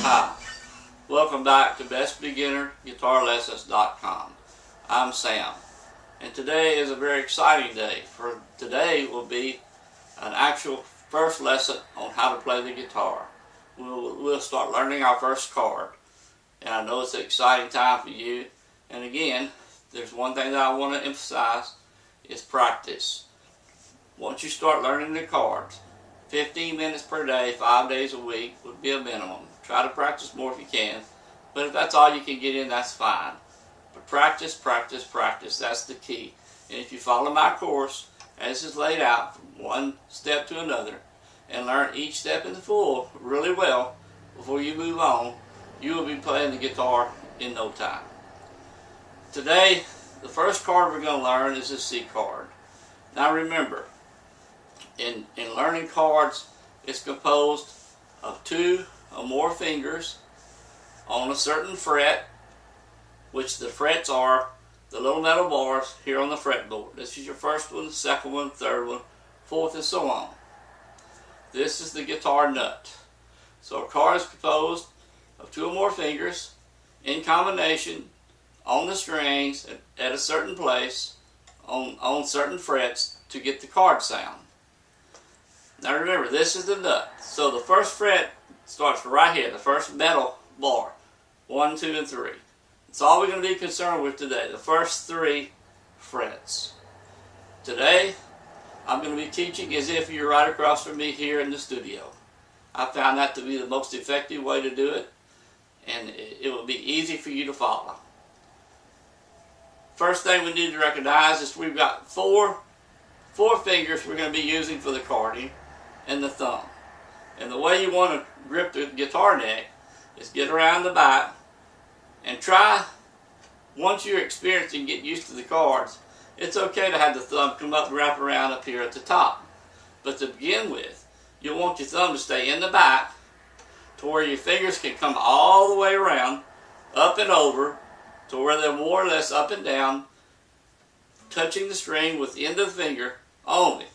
Hi, welcome back to bestbeginnerguitarlessons.com. I'm Sam, and today is a very exciting day. For today will be an actual first lesson on how to play the guitar. We'll start learning our first chord, and I know it's an exciting time for you. And again, there's one thing that I want to emphasize is practice. Once you start learning the chords, 15 minutes per day, 5 days a week would be a minimum. Try to practice more if you can, but if that's all you can get in, that's fine. But practice, practice, practice, that's the key. And if you follow my course, as is laid out from one step to another, and learn each step in full really well before you move on, you will be playing the guitar in no time. Today, the first chord we're going to learn is the C chord. Now remember, in learning chords, it's composed of 2 or more fingers on a certain fret, which the frets are the little metal bars here on the fretboard. This is your first one, the second one, third one, fourth, and so on. This is the guitar nut. So a chord is composed of 2 or more fingers in combination on the strings at a certain place on certain frets to get the chord sound. Now remember, this is the nut. So the first fret starts right here, the first metal bar. 1, 2, and 3. That's all we're going to be concerned with today, the first 3 frets. Today, I'm going to be teaching as if you're right across from me here in the studio. I found that to be the most effective way to do it, and it will be easy for you to follow. First thing we need to recognize is we've got four fingers we're going to be using for the chording, and the thumb. And the way you want to grip the guitar neck is get around the back and try, once you're experienced and get used to the chords, it's okay to have the thumb come up and wrap around up here at the top. But to begin with, you'll want your thumb to stay in the back to where your fingers can come all the way around, up and over, to where they're more or less up and down, touching the string with the end of the finger only.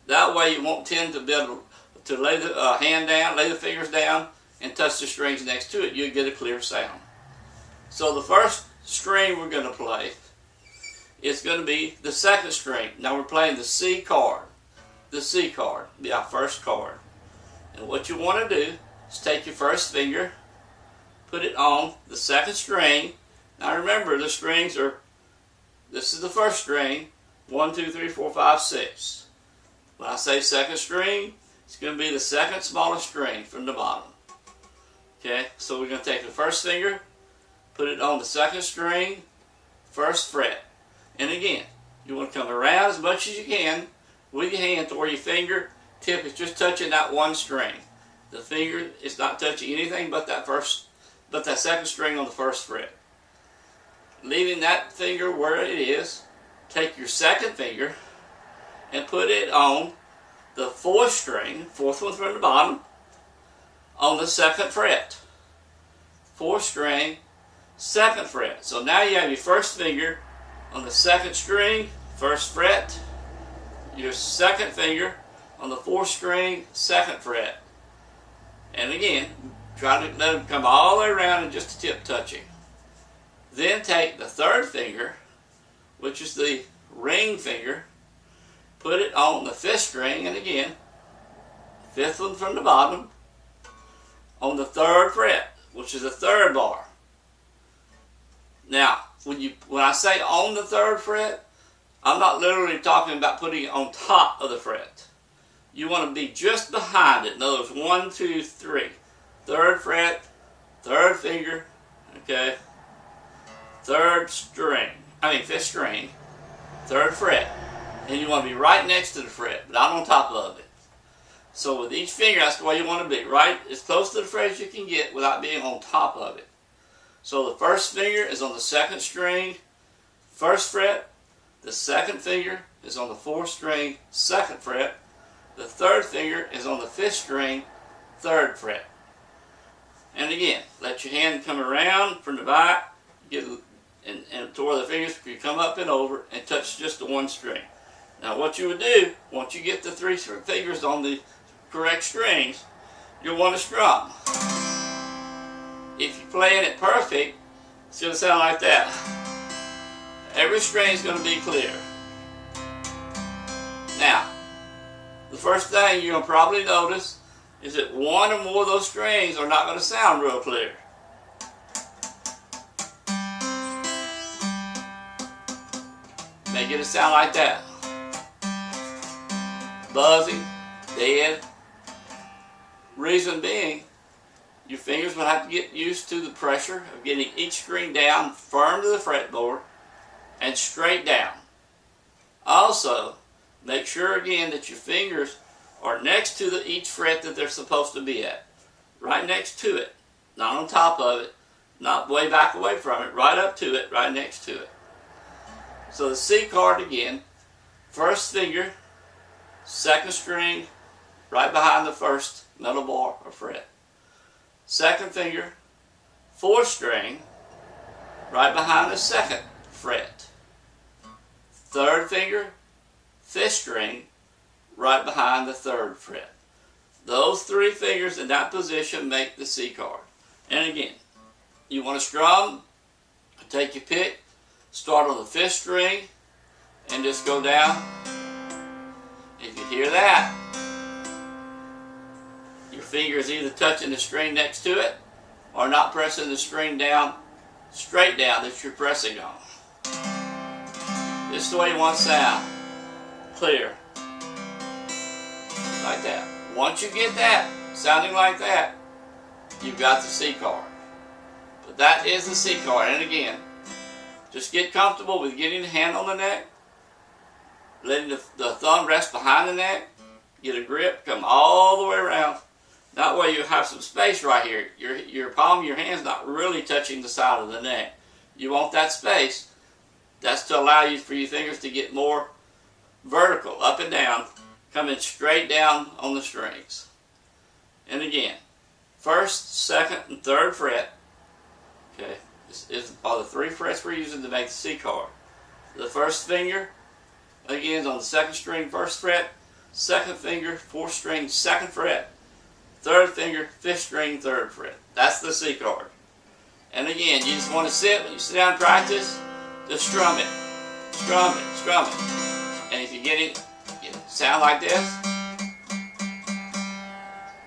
That way you won't tend to be able to lay the hand down, lay the fingers down, and touch the strings next to it. You'll get a clear sound. So the first string we're going to play is going to be the second string. Now we're playing the C chord. The C chord will be our first chord. And what you want to do is take your first finger, put it on the second string. Now remember, the strings are, this is the first string, 1, 2, 3, 4, 5, 6. When I say second string, it's going to be the second smallest string from the bottom. Okay, so we're going to take the first finger, put it on the second string, first fret. And again, you want to come around as much as you can with your hand to where your finger tip is just touching that one string. The finger is not touching anything but that second string on the first fret. Leaving that finger where it is, take your second finger and put it on the fourth string, fourth one from the bottom, on the second fret. Fourth string, second fret. So now you have your first finger on the second string, first fret, your second finger on the fourth string, second fret. And again, try to let them come all the way around and just a tip touching. Then take the third finger, which is the ring finger, put it on the fifth string, and again, fifth one from the bottom, on the third fret, which is the third bar. Now, when I say on the third fret, I'm not literally talking about putting it on top of the fret. You want to be just behind it. In other words, 1, 2, 3. Third fret, third finger, okay, fifth string, third fret. And you want to be right next to the fret, but not on top of it. So with each finger, that's the way you want to be, right as close to the fret as you can get without being on top of it. So the first finger is on the second string, first fret. The second finger is on the fourth string, second fret. The third finger is on the fifth string, third fret. And again, let your hand come around from the back, and to where the fingers can come up and over and touch just the one string. Now what you would do, once you get the 3 fingers on the correct strings, you'll want to strum. if you're playing it perfect, it's going to sound like that. Every string is going to be clear. Now, the first thing you're going to probably notice is that one or more of those strings are not going to sound real clear. Make it sound like that. Buzzing, dead. Reason being, your fingers will have to get used to the pressure of getting each string down firm to the fretboard and straight down. Also, make sure again that your fingers are next to each fret that they're supposed to be at. Right next to it. Not on top of it. Not way back away from it. Right up to it. Right next to it. So the C chord again. First finger, second string, right behind the first metal bar or fret. Second finger, fourth string, right behind the second fret. Third finger, fifth string, right behind the third fret. Those three fingers in that position make the C chord. And again, you want to strum, take your pick, start on the fifth string, and just go down. If you hear that, your finger is either touching the string next to it or not pressing the string down, straight down that you're pressing on. This is the way you want to sound. Clear. Like that. Once you get that, sounding like that, you've got the C chord. But that is the C chord. And again, just get comfortable with getting the hand on the neck, letting the thumb rest behind the neck, get a grip, come all the way around. That way you have some space right here. Your palm of your hand's not really touching the side of the neck. You want that space. That's to allow you for your fingers to get more vertical, up and down, coming straight down on the strings. And again, first, second, and third fret. Okay, this are the three frets we're using to make the C chord. The first finger, again, is on the second string, first fret. Second finger, fourth string, second fret. Third finger, fifth string, third fret. That's the C chord. And again, you just want to sit, when you sit down and practice, just strum it. Strum it, strum it. And if you get it sound like this,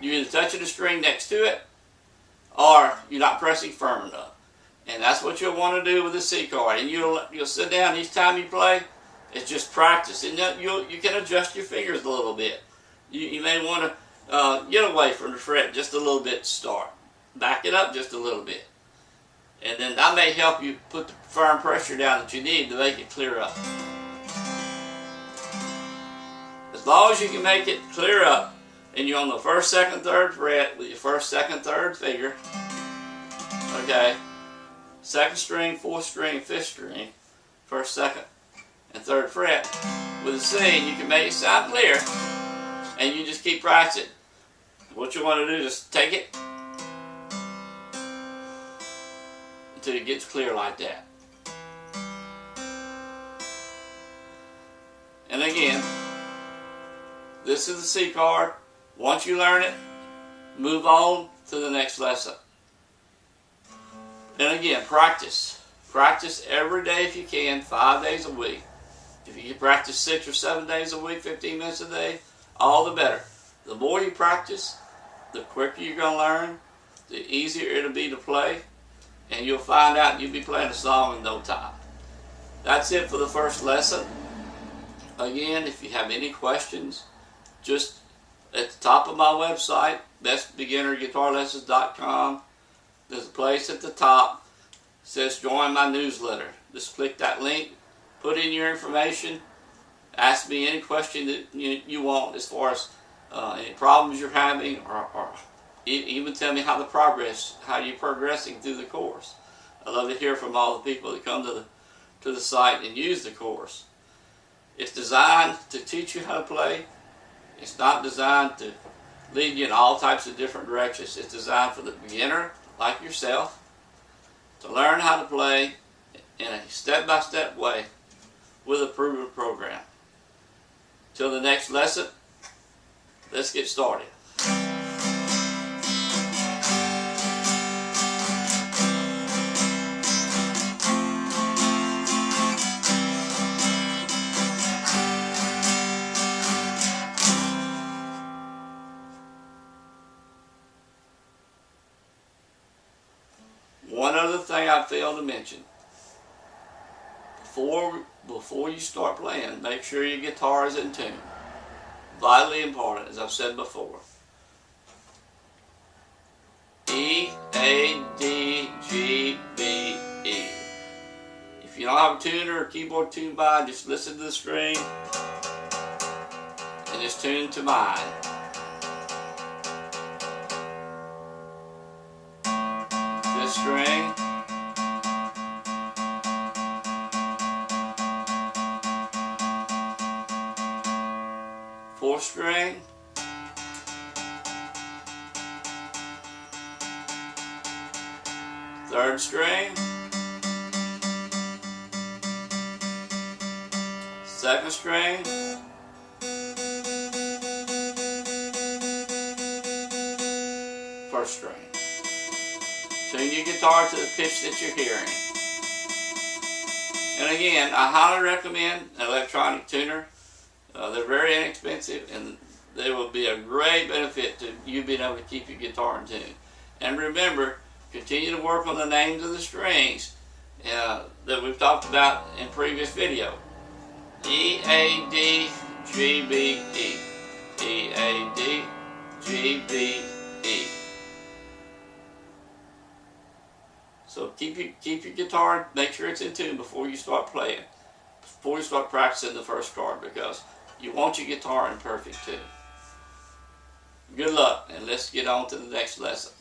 you're either touching the string next to it or you're not pressing firm enough. And that's what you'll want to do with the C chord. And you'll sit down each time you play. It's just practice. And you can adjust your fingers a little bit. You may want to get away from the fret just a little bit to start. Back it up just a little bit. And then that may help you put the firm pressure down that you need to make it clear up. As long as you can make it clear up and you're on the first, second, third fret with your first, second, third finger. Okay. Second string, fourth string, fifth string. First, second, and third fret. With a C, you can make it sound clear. And you just keep practicing. What you want to do is just take it until it gets clear like that. And again, this is the C chord. Once you learn it, move on to the next lesson. And again, practice. Practice every day if you can, 5 days a week. If you can practice 6 or 7 days a week, 15 minutes a day, all the better. The more you practice, the quicker you're going to learn, the easier it'll be to play, and you'll find out you'll be playing a song in no time. That's it for the first lesson. Again, if you have any questions, just at the top of my website, bestbeginnerguitarlessons.com, there's a place at the top that says join my newsletter. Just click that link, put in your information, ask me any question that you want as far as any problems you're having, or even tell me how you're progressing through the course. I love to hear from all the people that come to the site and use the course. It's designed to teach you how to play. It's not designed to lead you in all types of different directions. It's designed for the beginner, like yourself, to learn how to play in a step-by-step way with a proven program. Till the next lesson, let's get started. one other thing I failed to mention. Before you start playing, make sure your guitar is in tune. Vitally important, as I've said before. E, A, D, G, B, E. If you don't have a tuner or keyboard tuned by, just listen to the string and just tune to mine. Fifth string. Fourth string. Third string. Second string. First string. Tune your guitar to the pitch that you're hearing. And again, I highly recommend an electronic tuner. They're very inexpensive and they will be a great benefit to you being able to keep your guitar in tune. And remember, continue to work on the names of the strings that we've talked about in previous video. E, A, D, G, B, E. E, A, D, G, B, E. So keep your guitar, make sure it's in tune before you start playing, before you start practicing the first chord, because you want your guitar in perfect tune. Good luck, and let's get on to the next lesson.